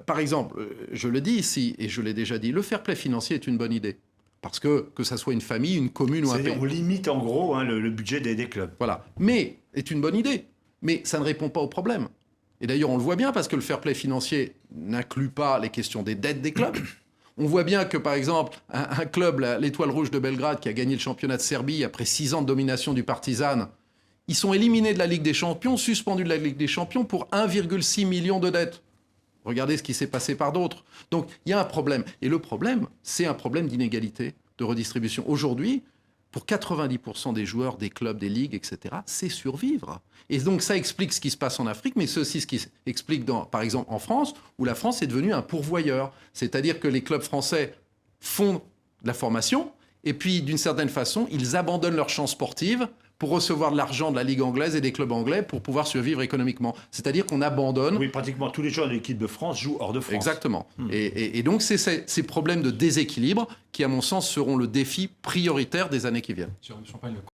Par exemple, je le dis ici, et je l'ai déjà dit, le fair play financier est une bonne idée. Parce que ça soit une famille, une commune ou un pays. On limite en gros le budget des clubs. Voilà. Mais, est une bonne idée. Mais ça ne répond pas au problème. Et d'ailleurs, on le voit bien parce que le fair play financier n'inclut pas les questions des dettes des clubs. On voit bien que, par exemple, un club, l'Étoile Rouge de Belgrade, qui a gagné le championnat de Serbie après 6 ans de domination du Partizan, ils sont éliminés de la Ligue des Champions, suspendus de la Ligue des Champions pour 1,6 million de dettes. Regardez ce qui s'est passé par d'autres. Donc, il y a un problème. Et le problème, c'est un problème d'inégalité, de redistribution. Aujourd'hui, pour 90% des joueurs, des clubs, des ligues, etc., c'est survivre. Et donc, ça explique ce qui se passe en Afrique, mais c'est aussi ce qui explique, par exemple, en France, où la France est devenue un pourvoyeur. C'est-à-dire que les clubs français font de la formation, et puis, d'une certaine façon, ils abandonnent leur champ sportive pour recevoir de l'argent de la Ligue anglaise et des clubs anglais pour pouvoir survivre économiquement. C'est-à-dire qu'on abandonne... Oui, pratiquement tous les joueurs de l'équipe de France jouent hors de France. Exactement. Et donc, c'est ces problèmes de déséquilibre qui, à mon sens, seront le défi prioritaire des années qui viennent.